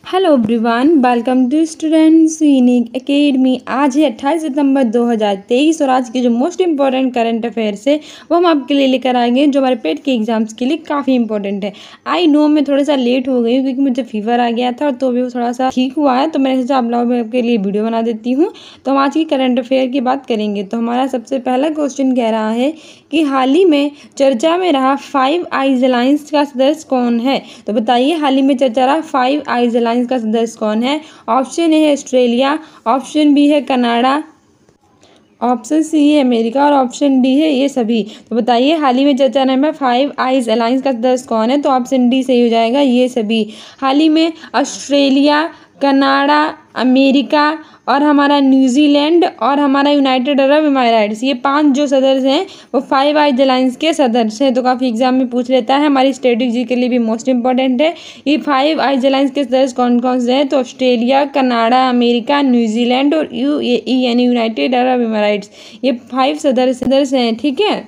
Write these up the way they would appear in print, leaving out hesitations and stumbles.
Hello everyone, welcome to students unique academy. आज है 28 सितंबर 2023 और आज के जो मोस्ट इंपॉर्टेंट करंट अफेयर्स है वो हम आपके लिए लेकर आएंगे, जो हमारे पेट के एग्जाम्स के लिए काफ़ी इंपॉर्टेंट है। आई नो मैं थोड़ा सा लेट हो गई हूँ क्योंकि मुझे फीवर आ गया था और तो भी वो थोड़ा सा ठीक हुआ है, तो मैंने सोचा आप लोगों के लिए वीडियो बना देती हूँ। तो हम आज की करंट अफेयर की बात करेंगे। तो हमारा सबसे पहला क्वेश्चन कह रहा है कि हाल ही में चर्चा में रहा फाइव आइज अलायंस का सदस्य कौन है। तो बताइए, हाल ही में चर्चा रहा फाइव आइज अलायंस का सदस्य कौन है। ऑप्शन ए है ऑस्ट्रेलिया, ऑप्शन बी है कनाडा, ऑप्शन सी है अमेरिका और ऑप्शन डी है ये सभी। तो बताइए, हाल ही में चर्चा में फाइव आइज अलायंस का सदस्य कौन है। तो ऑप्शन डी सही हो जाएगा, ये सभी। हाल ही में ऑस्ट्रेलिया, कनाडा, अमेरिका और हमारा न्यूजीलैंड और हमारा यूनाइटेड अरब इमाराइट्स, ये 5 जो सदस्य हैं वो फाइव आइज अलायंस के सदस्य हैं। तो काफ़ी एग्जाम में पूछ लेता है, हमारी स्ट्रेटेजी के लिए भी मोस्ट इंपॉर्टेंट है। ये फाइव आइज अलायंस के सदस्य कौन कौन से हैं। तो ऑस्ट्रेलिया, कनाडा, अमेरिका, न्यूजीलैंड और यूएई यानी यूनाइटेड अरब इमाराइट्स, ये 5 सदस्य हैं। ठीक है।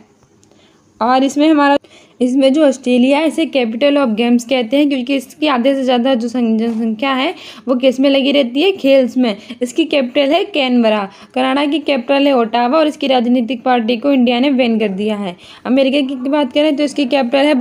और इसमें जो ऑस्ट्रेलिया है इसे कैपिटल ऑफ गेम्स कहते हैं, क्योंकि इसकी आधे से ज़्यादा जो जनसंख्या है वो किस में लगी रहती है, खेल्स में। इसकी कैपिटल है कैनबरा। कनाडा की कैपिटल है ओटावा और इसकी राजनीतिक पार्टी को इंडिया ने बैन कर दिया है। अमेरिका की बात करें तो इसकी कैपिटल है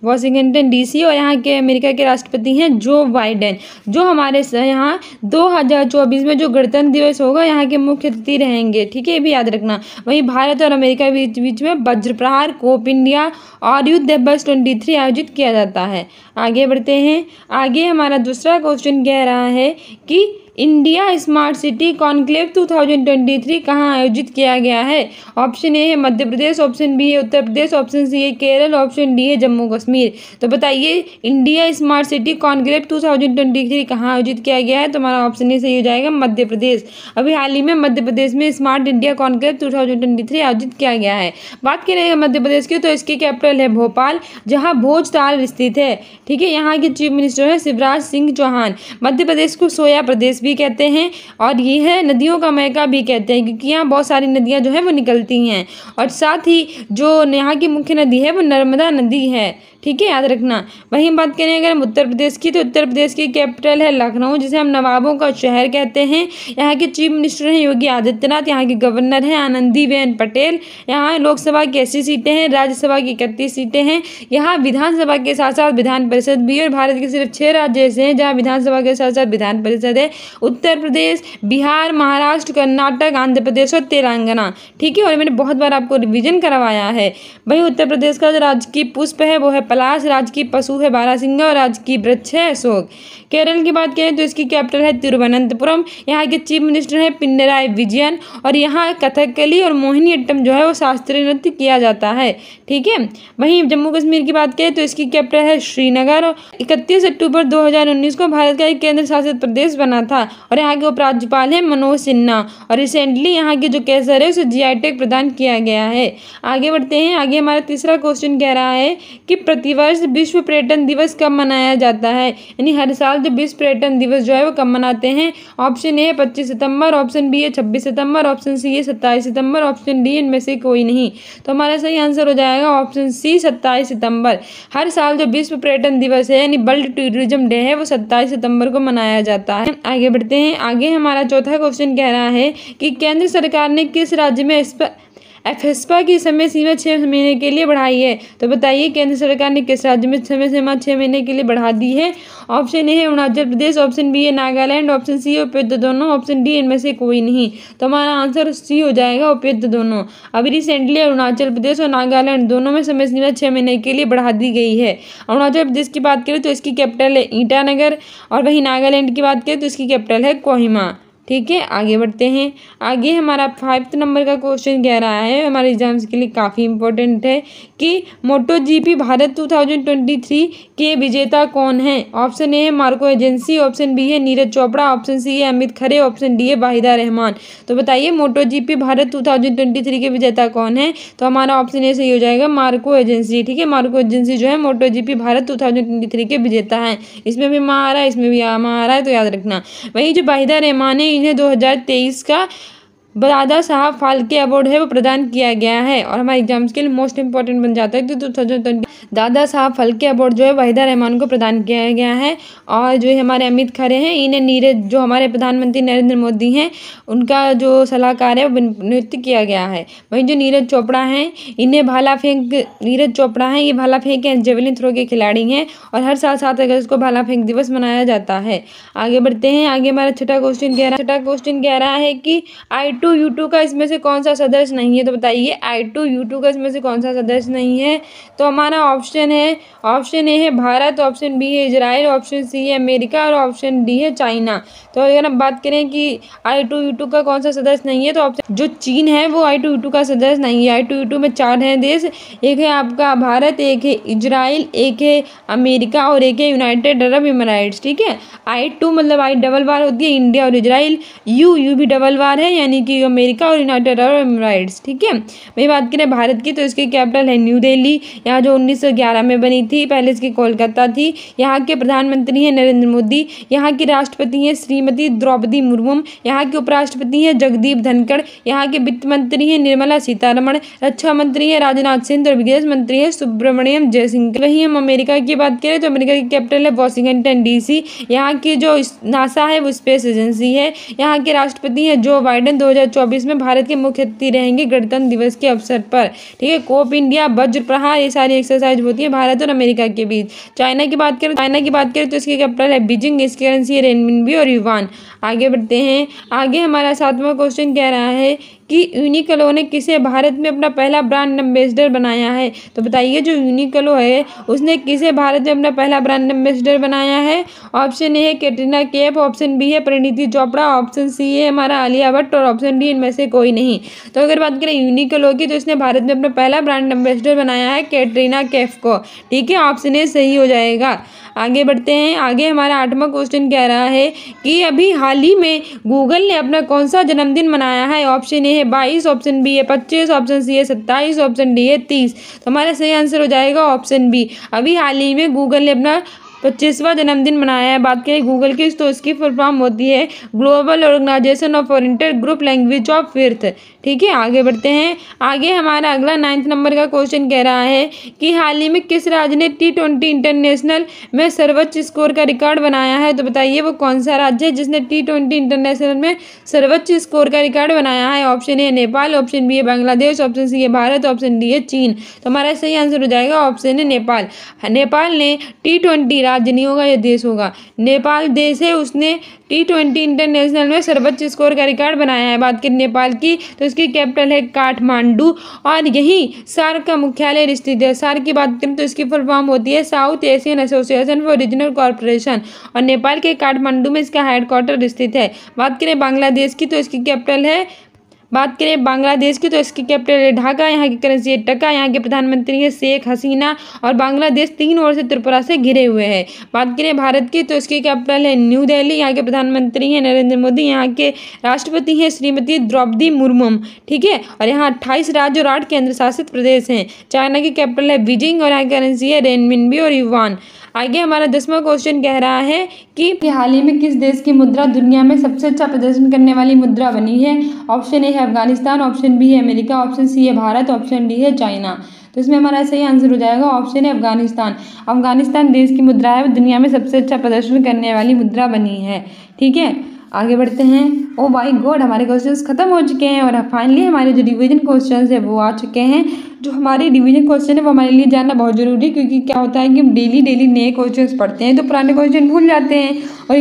वाशिंगटन डीसी और यहाँ के अमेरिका के राष्ट्रपति हैं जो बाइडेन। जो हमारे यहाँ 2024 में जो गणतंत्र दिवस होगा यहाँ के मुख्य अतिथि रहेंगे। ठीक है, ये भी याद रखना। वहीं भारत और अमेरिका बीच में वज्र प्रहार, कोप इंडिया और युद्ध दिवस 23 आयोजित किया जाता है। आगे बढ़ते हैं। आगे हमारा दूसरा क्वेश्चन कह रहा है कि इंडिया स्मार्ट सिटी कॉन्क्लेव 2023 कहाँ आयोजित किया गया है। ऑप्शन ए है मध्य प्रदेश, ऑप्शन बी है उत्तर प्रदेश, ऑप्शन सी है केरल, ऑप्शन डी है जम्मू कश्मीर। तो बताइए, इंडिया स्मार्ट सिटी कॉन्क्लेव 2023 कहाँ आयोजित किया गया है। तो हमारा ऑप्शन ए सही हो जाएगा, मध्य प्रदेश। अभी हाल ही में मध्य प्रदेश में स्मार्ट इंडिया कॉन्क्लेव 2023 आयोजित किया गया है। बात करें मध्य प्रदेश की तो इसकी कैपिटल है भोपाल, जहाँ भोजताल स्थित है। ठीक है, यहाँ के चीफ मिनिस्टर है शिवराज सिंह चौहान। मध्य प्रदेश को सोया प्रदेश भी कहते हैं और ये है नदियों का मैका भी कहते हैं, क्योंकि यहाँ बहुत सारी नदियाँ जो है वो निकलती हैं। और साथ ही जो यहाँ की मुख्य नदी है वो नर्मदा नदी है। ठीक है, याद रखना। वहीं बात करें अगर हम उत्तर प्रदेश की तो उत्तर प्रदेश की कैपिटल है लखनऊ, जिसे हम नवाबों का शहर कहते हैं। यहाँ के चीफ मिनिस्टर हैं योगी आदित्यनाथ, यहाँ के गवर्नर हैं आनंदीबेन पटेल। यहाँ लोकसभा की 80 सीटें हैं, राज्यसभा की 31 सीटें हैं। यहाँ विधानसभा के साथ साथ विधान परिषद भी है और भारत के सिर्फ 6 राज्य ऐसे हैं जहाँ विधानसभा के साथ साथ विधान परिषद है। उत्तर प्रदेश, बिहार, महाराष्ट्र, कर्नाटक, आंध्र प्रदेश और तेलंगाना। ठीक है, और मैंने बहुत बार आपको रिवीजन करवाया है। वहीं उत्तर प्रदेश का जो राजकीय पुष्प है वो है पलाश, राजकीय पशु है बारहसिंगा और राजकीय वृक्ष है अशोक। केरल की बात करें तो इसकी कैपिटल है तिरुवनंतपुरम। यहाँ के चीफ मिनिस्टर हैं पिनराई विजयन और यहाँ कथकली और मोहिनीअट्टम जो है वो शास्त्रीय नृत्य किया जाता है। ठीक है। वहीं जम्मू कश्मीर की बात करें तो इसकी कैपिटल है श्रीनगर। 31 अक्टूबर 2019 को भारत का एक केंद्र शासित प्रदेश बना था और यहाँ के उपराज्यपाल हैं मनोज सिन्हा। और रिसेंटली यहाँ की जो केसर है उसे जीआई टैग प्रदान किया गया है। आगे बढ़ते हैं। आगे हमारा तीसरा क्वेश्चन कह रहा है कि प्रतिवर्ष विश्व पर्यटन दिवस कब मनाया जाता है, यानी हर साल जो विश्व पर्यटन दिवस जो है वो कब मनाते हैं। ऑप्शन ए है 25 सितंबर, ऑप्शन बी है 26 सितंबर, ऑप्शन सी है 27 सितंबर, ऑप्शन डी इनमें से कोई नहीं। तो हमारा सही आंसर हो जाएगा ऑप्शन सी 27 सितंबर। हर साल जो विश्व पर्यटन दिवस है यानी वर्ल्ड टूरिज्म डे है वो 27 सितंबर को मनाया जाता है। आगे बढ़ते हैं। आगे हमारा चौथा क्वेश्चन कह रहा है कि केंद्र सरकार ने किस राज्य में एफेस्पा की समय सीमा 6 महीने के लिए बढ़ाई है। तो बताइए, केंद्र सरकार ने किस राज्य में समय सीमा 6 महीने के लिए बढ़ा दी है। ऑप्शन ए है अरुणाचल प्रदेश, ऑप्शन बी है नागालैंड, ऑप्शन सी है उपयुक्त दोनों, ऑप्शन डी इनमें से कोई नहीं। तो हमारा आंसर सी हो जाएगा उपयुक्त दोनों। अभी रिसेंटली अरुणाचल प्रदेश और नागालैंड दोनों में समय सीमा 6 महीने के लिए बढ़ा दी गई है। अरुणाचल प्रदेश की बात करें तो इसकी कैपिटल है ईटानगर और वहीं नागालैंड की बात करें तो इसकी कैपिटल है कोहिमा। ठीक है, आगे बढ़ते हैं। आगे हमारा 5th नंबर का क्वेश्चन कह रहा है, हमारे एग्जाम्स के लिए काफ़ी इंपॉर्टेंट है कि मोटो जीपी भारत 2023 के विजेता कौन है। ऑप्शन ए है मार्को एजेंसी, ऑप्शन बी है नीरज चोपड़ा, ऑप्शन सी है अमित खरे, ऑप्शन डी है वाहिदा रहमान। तो बताइए, मोटो जीपी भारत 2023 के विजेता कौन है। तो हमारा ऑप्शन ए सही हो जाएगा मार्को एजेंसी। ठीक है, मार्को एजेंसी जो है मोटो जीपी भारत 2023 के विजेता है। इसमें भी माँ आ रहा है, इसमें भी माँ आ रहा है, तो याद रखना। वही जो वाहिदा रहमान है इन्हें 2023 का दादा साहब फाल्के अवार्ड है वो प्रदान किया गया है। और हमारे एग्जाम्स के लिए मोस्ट इंपॉर्टेंट बन जाता है। तो 2020 दादा साहब फाल्के अवार्ड जो है वहीदा रहमान को प्रदान किया गया है। और जो हमारे अमित खरे हैं इन्हें नीरज, जो हमारे प्रधानमंत्री नरेंद्र मोदी हैं उनका जो सलाहकार है वो नियुक्त किया गया है। वहीं जो नीरज चोपड़ा हैं इन्हें भाला फेंक, नीरज चोपड़ा हैं ये भाला फेंक एंड जेवलिन थ्रो के खिलाड़ी हैं और हर साल 7 अगस्त को भाला फेंक दिवस मनाया जाता है। आगे बढ़ते हैं। आगे हमारा छठा क्वेश्चन कह रहा है कि I2U2 का इसमें से कौन सा सदस्य नहीं है। तो बताइए I2U2 का इसमें से कौन सा सदस्य नहीं है। तो हमारा ऑप्शन ए है भारत, ऑप्शन बी है इजराइल, ऑप्शन सी है अमेरिका और ऑप्शन डी है चाइना। तो अगर हम बात करें कि I2U2 का कौन सा सदस्य नहीं है तो ऑप्शन जो चीन है वो I2U2 का सदस्य नहीं है। I2U2 में 4 हैं देश, एक है आपका भारत, एक है इजराइल, एक है अमेरिका और एक है यूनाइटेड अरब इमराइट्स। ठीक है, I2 मतलब I डबल बार होती है इंडिया और इजराइल, यू भी डबल बार है यानी कि अमेरिका और यूनाइटेड अरब इमराइट्स। ठीक है, वही बात करें भारत की तो इसकी कैपिटल है न्यू दिल्ली, यहाँ जो 1911 में बनी थी, पहले इसकी कोलकाता थी। यहाँ के प्रधानमंत्री हैं नरेंद्र मोदी, यहाँ की राष्ट्रपति हैं श्रीमती द्रौपदी मुर्मू, यहाँ के उपराष्ट्रपति हैं जगदीप धनखड़, यहाँ के वित्त मंत्री हैं निर्मला सीतारमण, रक्षा मंत्री हैं राजनाथ सिंह और विदेश मंत्री हैं सुब्रमण्यम जयशंकर। वहीं हम अमेरिका की बात करें तो अमेरिका की कैपिटल है वॉशिंगटन DC, यहाँ की जो नासा है वो स्पेस एजेंसी है। यहाँ के राष्ट्रपति हैं जो बाइडेन 2024 में भारत के मुख्य अतिथि रहेंगे गणतंत्र दिवस के अवसर पर। ठीक है, कोप इंडिया, वज्र प्रहार, ये सारी एक्सरसाइज होती है भारत और अमेरिका के बीच। चाइना की बात करें तो इसकी कैपिटल है बीजिंग, इसकी करेंसी है रेनमिनबी और युवान। आगे बढ़ते हैं। आगे हमारा 7वां क्वेश्चन कह रहा है कि यूनिक्लो ने किसे भारत में अपना पहला ब्रांड एम्बेसडर बनाया है। तो बताइए जो यूनिक्लो है उसने किसे भारत में अपना पहला ब्रांड एम्बेसडर बनाया है। ऑप्शन ए है कैटरीना कैफ, ऑप्शन बी है परिणीति चोपड़ा, ऑप्शन सी है हमारा आलिया भट्ट और ऑप्शन डी इनमें से कोई नहीं। तो अगर बात करें यूनिक्लो की तो इसने भारत में अपना पहला ब्रांड एम्बेसडर बनाया है कैटरीना कैफ को। ठीक है, ऑप्शन ए सही हो जाएगा। आगे बढ़ते हैं। आगे हमारा 8वां क्वेश्चन कह रहा है कि अभी हाल ही में गूगल ने अपना कौन सा जन्मदिन मनाया है। ऑप्शन ए है 22, ऑप्शन बी है 25, ऑप्शन सी है 27, ऑप्शन डी है 30। तो हमारा सही आंसर हो जाएगा ऑप्शन बी। अभी हाल ही में गूगल ने अपना 25वां जन्मदिन मनाया है। बात करें गूगल की तो इसकी फुल फॉर्म होती है global organization of inter group language of earth. ठीक है, आगे बढ़ते हैं। आगे हमारा अगला 9 नंबर का क्वेश्चन कह रहा है कि हाल ही में किस राज्य ने T20 इंटरनेशनल में सर्वोच्च स्कोर का रिकॉर्ड बनाया है। तो बताइए वो कौन सा राज्य है जिसने T20 इंटरनेशनल में सर्वोच्च स्कोर का रिकॉर्ड बनाया है। Option A Nepal, option B है बांग्लादेश, ऑप्शन सी है भारत, ऑप्शन डी है चीन। तो हमारा सही आंसर हो जाएगा ऑप्शन है नेपाल। नेपाल ने T20 राज्य नहीं होगा, यह देश होगा। नेपाल देश है, उसने T20 इंटरनेशनल में सर्वोच्च स्कोर का रिकॉर्ड बनाया है। बात करें नेपाल की तो इसकी कैपिटल है काठमांडू और यही सार्क का मुख्यालय स्थित है। सार्क की बात करें तो इसकी फुल फॉर्म होती है south Asian association for regional corporation और नेपाल के काठमांडू में इसका हेडक्वार्टर स्थित है। बात करें बांग्लादेश की तो इसकी कैपिटल है इसकी कैपिटल है ढाका, यहाँ की करेंसी है टका, यहाँ के प्रधानमंत्री है शेख हसीना और बांग्लादेश 3 ओर से त्रिपुरा से घिरे हुए हैं। बात करें भारत की तो इसकी कैपिटल है न्यू दिल्ली, यहाँ के प्रधानमंत्री हैं नरेंद्र मोदी, यहाँ के राष्ट्रपति हैं श्रीमती द्रौपदी मुर्मू। ठीक है, और यहाँ 28 राज्य और 8 केंद्र शासित प्रदेश हैं। चाइना की कैपिटल है बीजिंग और यहाँ की करेंसी है रेनमिनबी और युवान। आगे हमारा 10वां क्वेश्चन कह रहा है कि हाल ही में किस देश की मुद्रा दुनिया में सबसे अच्छा प्रदर्शन करने वाली मुद्रा बनी है। ऑप्शन ए है अफगानिस्तान, ऑप्शन बी है अमेरिका, ऑप्शन सी है भारत, ऑप्शन डी है चाइना। तो इसमें हमारा सही आंसर हो जाएगा ऑप्शन है अफगानिस्तान। अफगानिस्तान देश की मुद्रा है वो दुनिया में सबसे अच्छा प्रदर्शन करने वाली मुद्रा बनी है। ठीक है, आगे बढ़ते हैं। ओ माय गॉड, हमारे क्वेश्चंस खत्म हो चुके हैं और फाइनली हमारे जो डिवीजन क्वेश्चंस है वो आ चुके हैं। जो हमारे डिवीजन क्वेश्चन है वो हमारे लिए जानना बहुत जरूरी है क्योंकि क्या होता है कि हम डेली नए क्वेश्चंस पढ़ते हैं तो पुराने क्वेश्चन भूल जाते हैं और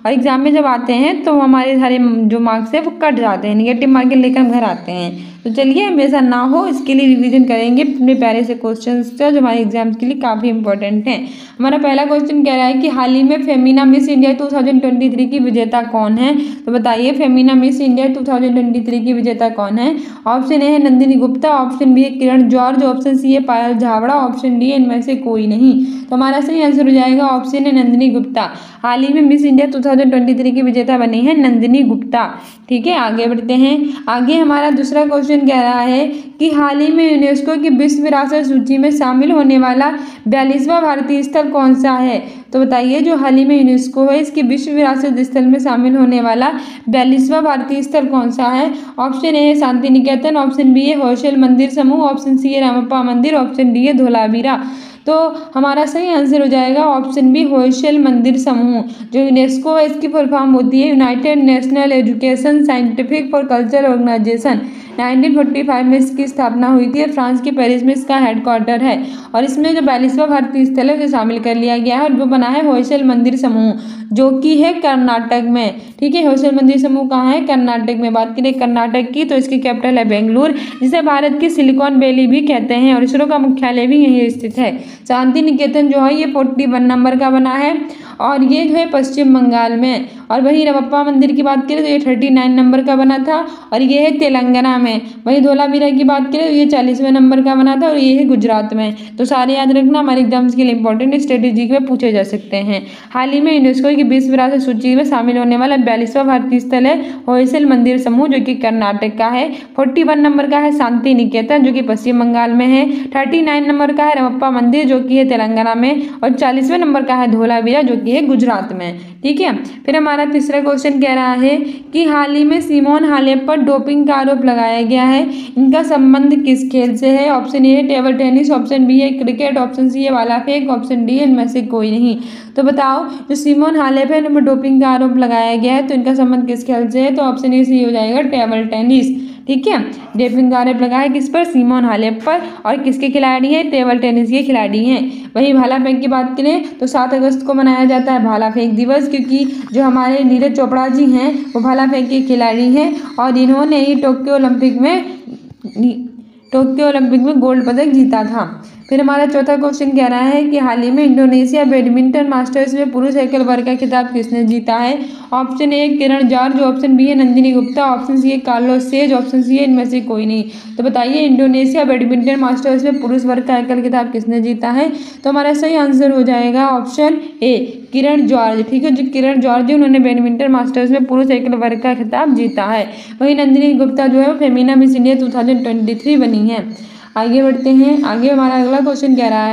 एग्जाम में जब आते हैं तो हमारे सारे जो मार्क्स है वो कट जाते हैं, नेगेटिव मार्किंग लेकर हम घर आते हैं। तो चलिए हमेशा ना हो इसके लिए रिवीजन करेंगे अपने प्यारे से क्वेश्चंस जो हमारे एग्जाम्स के लिए काफ़ी इंपॉर्टेंट हैं। हमारा पहला क्वेश्चन कह रहा है कि हाल ही में फेमिना मिस इंडिया 2023 की विजेता कौन है। तो बताइए फेमिना मिस इंडिया 2023 की विजेता कौन है। ऑप्शन ए है नंदिनी गुप्ता, ऑप्शन बी है किरण जॉर्ज, ऑप्शन सी है पायल झावड़ा, ऑप्शन डी इनमें से कोई नहीं। तो हमारा सही आंसर हो जाएगा ऑप्शन है नंदिनी गुप्ता। हाल ही में मिस इंडिया 2023 की विजेता बनी है नंदिनी गुप्ता। ठीक है, आगे बढ़ते हैं। आगे हमारा दूसरा क्वेश्चन कह रहा है कि हाल ही में यूनेस्को की विश्व विरासत सूची में शामिल होने वाला 42वां भारतीय स्थल कौन सा है। तो बताइए जो हाल ही में यूनेस्को है इसकी विश्व विरासत स्थल में शामिल होने वाला 42वां भारतीय स्थल कौन सा है? ऑप्शन ए है शांति निकेतन, ऑप्शन बी है होयसल मंदिर समूह, ऑप्शन सी है रामप्पा मंदिर, ऑप्शन डी है धोलावीरा। तो हमारा सही आंसर हो जाएगा ऑप्शन बी होयसल मंदिर समूह। जो यूनेस्को है इसकी फुल फॉर्म होती है united national education scientific for culture organization. 1945 में इसकी स्थापना हुई थी। फ्रांस के पेरिस में इसका हेडक्वार्टर है और इसमें जो 42वां भारतीय स्थल है उसे शामिल कर लिया गया है और वो बना है होयसल मंदिर समूह जो कि है कर्नाटक में। ठीक है, होयसल मंदिर समूह कहाँ है? कर्नाटक में। बात करें कर्नाटक की तो इसकी कैपिटल है बेंगलुरु, जिसे भारत की सिलिकॉन वैली भी कहते हैं और इसरो का मुख्यालय भी यहीं स्थित है। शांति निकेतन जो है ये 41 नंबर का बना है और ये जो है पश्चिम बंगाल में। और वहीं रामप्पा मंदिर की बात करें तो ये 39 नंबर का बना था और ये है तेलंगाना में। वहीं धोलावीरा की बात करें तो ये 40वें नंबर का बना था और ये है गुजरात में। तो सारे याद रखना, हमारे एग्जाम्स के लिए इंपॉर्टेंट स्ट्रेटेजी में पूछे जा सकते हैं। हाल ही में यूनेस्को की विश्व विरासत सूची में शामिल होने वाला 42वां भारतीय स्थल है होयसल मंदिर समूह जो कि कर्नाटक का है। 41 नंबर का है शांति निकेतन जो कि पश्चिम बंगाल में है। 39 नंबर का है रामप्पा मंदिर जो कि है तेलंगाना में और 40वें नंबर का है धोलावीरा जो कि है गुजरात में। ठीक है, फिर हमारा तीसरा क्वेश्चन कह रहा है कि हाल ही में सिमोन हालेप पर डोपिंग का आरोप लगाया गया है, इनका संबंध किस खेल से है? ऑप्शन ए है टेबल टेनिस, ऑप्शन बी है क्रिकेट, ऑप्शन सी है भाला फेंक, ऑप्शन डी है इनमें से कोई नहीं। तो बताओ जो सिमोन हालेप है इन पर डोपिंग का आरोप लगाया गया है तो इनका संबंध किस खेल से है? तो ऑप्शन ए सही हो जाएगा टेबल टेनिस। ठीक है, डोपिंग का आरोप लगा है किस पर? सिमोन हालेप पर। और किसके खिलाड़ी हैं? टेबल टेनिस के खिलाड़ी हैं। वहीं भाला फेंक की बात करें तो 7 अगस्त को मनाया जाता है भाला फेंक दिवस, क्योंकि जो हमारे नीरज चोपड़ा जी हैं वो भाला फेंक के खिलाड़ी हैं और इन्होंने ही टोक्यो ओलंपिक में गोल्ड पदक जीता था। फिर हमारा चौथा क्वेश्चन कह रहा है कि हाल ही में इंडोनेशिया बैडमिंटन मास्टर्स में पुरुष एकल वर्ग का खिताब किसने जीता है? Option A Kiran George, option B है नंदिनी गुप्ता, ऑप्शन सी है कार्लोस सेज, ऑप्शन सी है इनमें से कोई नहीं। तो बताइए इंडोनेशिया बैडमिंटन मास्टर्स में पुरुष वर्ग का एकल खिताब किसने जीता है? तो हमारा सही आंसर हो जाएगा ऑप्शन ए किरण जॉर्ज। ठीक है, जो किरण जॉर्ज है उन्होंने बैडमिंटन मास्टर्स में पुरुष एकल वर्ग का खिताब जीता है। वहीं नंदिनी गुप्ता जो है वो फेमिना मिस इंडिया 2023 बनी है। आगे बढ़ते हैं। आगे हमारा अगला क्वेश्चन कह रहा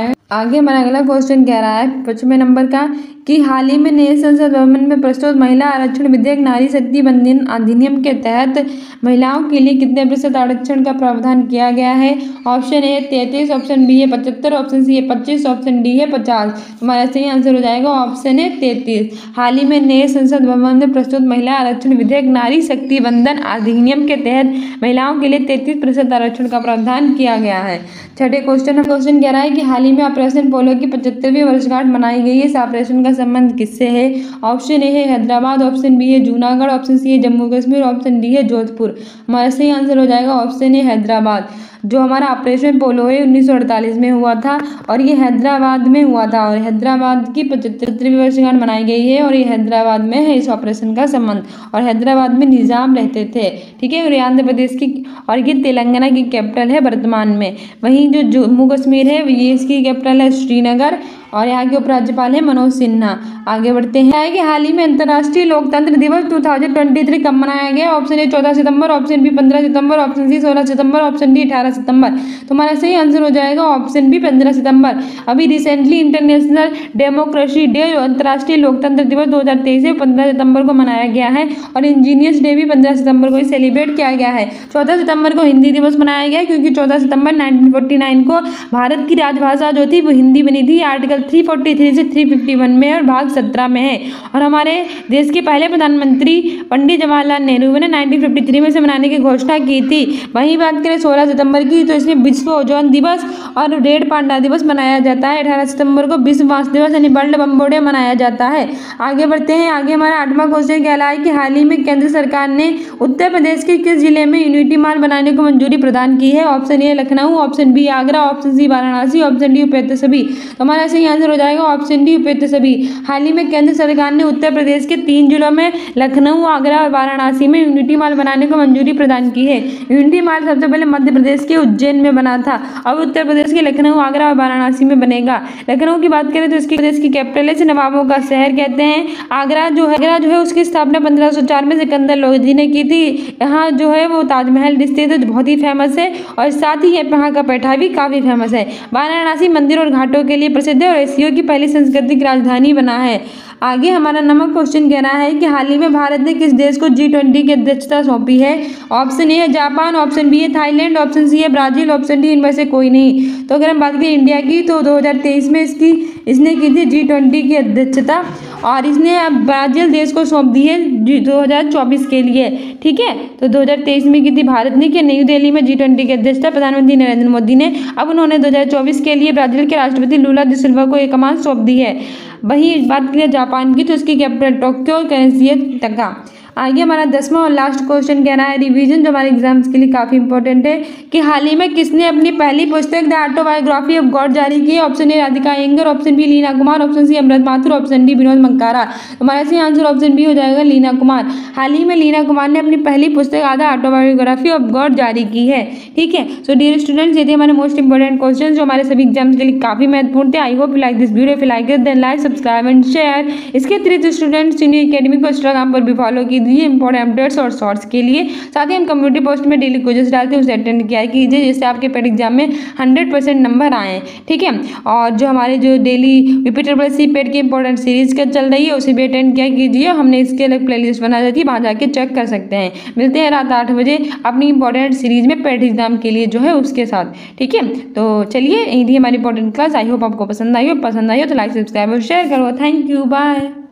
है 5वें नंबर का कि हाल ही में नए संसद भवन में प्रस्तुत महिला आरक्षण विधेयक नारी शक्ति वंदन अधिनियम के तहत महिलाओं के लिए कितने प्रतिशत आरक्षण का प्रावधान किया गया है? ऑप्शन ए 33, ऑप्शन बी है 75, ऑप्शन सी है 25, ऑप्शन डी है 50। हमारा सही आंसर हो जाएगा ऑप्शन है 33। हाल ही में नए संसद भवन में प्रस्तुत महिला आरक्षण विधेयक नारी शक्ति वंदन अधिनियम के तहत महिलाओं के लिए 33% आरक्षण का प्रावधान किया गया है। छठे क्वेश्चन कह रहा है कि हाल ही में ऑपरेशन पोलो की 75वीं वर्षगांठ मनाई गई है। इस ऑपरेशन का संबंध किससे है? ऑप्शन ए है हैदराबाद, ऑप्शन बी है जूनागढ़, ऑप्शन सी है जम्मू कश्मीर, ऑप्शन डी है जोधपुर। हमारा सही आंसर हो जाएगा ऑप्शन ए हैदराबाद। जो हमारा ऑपरेशन पोलो है 1948 में हुआ था और ये हैदराबाद में हुआ था और हैदराबाद की 75वीं वर्षगांठ मनाई गई है और ये हैदराबाद में है इस ऑपरेशन का संबंध। और हैदराबाद में निजाम रहते थे। ठीक है, और ये आंध्र प्रदेश की और ये तेलंगाना की कैपिटल है वर्तमान में। वहीं जो जम्मू कश्मीर है ये इसकी कैपिटल है श्रीनगर और यहाँ के उपराज्यपाल है मनोज सिन्हा। आगे बढ़ते हैं कि हाल ही में अंतर्राष्ट्रीय लोकतंत्र दिवस 2023 कब मनाया गया? ऑप्शन ए 14 सितंबर, ऑप्शन बी 15 सितंबर, ऑप्शन सी 16 सितंबर, ऑप्शन डी 18 सितंबर। तो हमारा सही आंसर हो जाएगा ऑप्शन बी 15 सितंबर। अभी रिसेंटली इंटरनेशनल डेमोक्रेसी डे अंतर्राष्ट्रीय लोकतंत्र दिवस 2023 से 15 सितंबर को मनाया गया है और इंजीनियर्स डे भी 15 सितंबर को ही सेलिब्रेट किया गया है। 14 सितंबर को हिंदी दिवस मनाया गया क्योंकि 14 सितंबर 1949 को भारत की राजभाषा जो थी वो हिंदी बनी थी। आर्टिकल 343 से 351 में और भाग 17 में है। और हमारे देश के पहले प्रधानमंत्री पंडित जवाहरलाल नेहरू ने 1953 में से मनाने की घोषणा की थी। वहीं बात करें 16 सितंबर की तो इसमें विश्व ओजोन दिवस और रेड पांडा दिवस मनाया जाता है। 18 सितंबर को विश्व बांस दिवस यानी वर्ल्ड बम्बो डे मनाया जाता है। आगे बढ़ते हैं। आगे हमारा 8वां क्वेश्चन कहला है कि हाल ही में केंद्र सरकार ने उत्तर प्रदेश के किस जिले में यूनिटी मार्ग बनाने को मंजूरी प्रदान की है? Option A Lucknow, option B Agra, option C Varanasi, option D उपेंद्र सभी। तो हमारा सही आंसर हो जाएगा ऑप्शन डी उपेंद्र सभी। हाल ही में केंद्र सरकार ने उत्तर प्रदेश के 3 जिलों में लखनऊ, आगरा और वाराणसी में यूनिटी मार्ग बनाने को मंजूरी प्रदान की है। यूनिटी मार्ग सबसे पहले मध्य प्रदेश के उज्जैन में बना था, अब उत्तर प्रदेश के लखनऊ, आगरा और वाराणसी में बनेगा। लखनऊ की बात करें तो इसकी प्रदेश की कैपिटल है, नवाबों का शहर कहते हैं। आगरा जो है उसकी स्थापना 1504 में सिकंदर लोधी ने की थी। यहाँ जो है वो ताजमहल स्थित है जो बहुत ही फेमस है और साथ ही यहाँ का पेठा भी काफी फेमस है। वाराणसी मंदिर और घाटों के लिए प्रसिद्ध है और एशिया की पहली सांस्कृतिक राजधानी बना है। आगे हमारा नंबर क्वेश्चन कह रहा है कि हाल ही में भारत ने किस देश को G20 की अध्यक्षता सौंपी है। ऑप्शन ए है जापान, ऑप्शन बी है थाईलैंड, ऑप्शन सी है ब्राजील, ऑप्शन डी इनमें से कोई नहीं। तो अगर हम बात करें इंडिया की तो 2023 में इसने की थी G20 की अध्यक्षता और इसने अब ब्राजील देश को सौंप दी है 2024 के लिए। ठीक है, तो 2023 में की थी भारत ने कि नई दिल्ली में G20 की अध्यक्षता प्रधानमंत्री नरेंद्र मोदी ने। अब उन्होंने 2024 के लिए ब्राजील के राष्ट्रपति लूला डी सिल्वा को ये कमान सौंप दी है। वही बात करें जापान की तो इसकी कैपिटल टोक्यो, करेंसी है टका। आगे हमारा 10वां और लास्ट क्वेश्चन कह रहा है रिवीजन, जो हमारे एग्जाम्स के लिए काफ़ी इंपॉर्टेंट है कि हाल ही में किसने अपनी पहली पुस्तक द ऑटोबायोग्राफी ऑफ गॉड जारी की है। Option A Radhika Iyengar, option B Leena Kumar, option C Amrit Mathur, option D Vinod Mankara. हमारा सही आंसर ऑप्शन बी हो जाएगा लीना कुमार। हाल ही में लीना कुमार ने अपनी पहली पुस्तक द ऑटोबायोग्राफी ऑफ गॉड जारी की है। ठीक है, सो डियर स्टूडेंट्स, ये थे हमारे मोस्ट इंपॉर्टेंट क्वेश्चन जो हमारे सभी एग्जाम्स के लिए काफ़ी महत्वपूर्ण थे। I hope you like this video, if you like it then like, subscribe and share. इसके अतिरिक्त स्टूडेंट्स सीनियर एकेडमी को इंस्टाग्राम पर भी फॉलो कीजिए इंपॉर्टेंट अपडेट्स और शॉर्ट्स के लिए। साथ ही हम कम्युनिटी पोस्ट में डेली क्विज़ेस डालते हैं, उसे अटेंड किया कीजिए जिससे आपके पेड एग्जाम में 100% नंबर आए। ठीक है, और जो हमारे जो डेली रिपीटेबल सी पेड की इंपॉर्टेंट सीरीज का चल रही है उसे भी अटेंड किया कीजिए। हमने इसके अलग प्लेलिस्ट बना दी थी, वहाँ जाके चेक कर सकते हैं। मिलते हैं रात 8 बजे अपनी इंपॉर्टेंट सीरीज में पेड एग्जाम के लिए जो है उसके साथ। ठीक है, तो चलिए यही थी हमारी इंपॉर्टेंट क्लास। आई होप आपको पसंद आई हो तो लाइक, सब्सक्राइब और शेयर करो। Thank you, bye.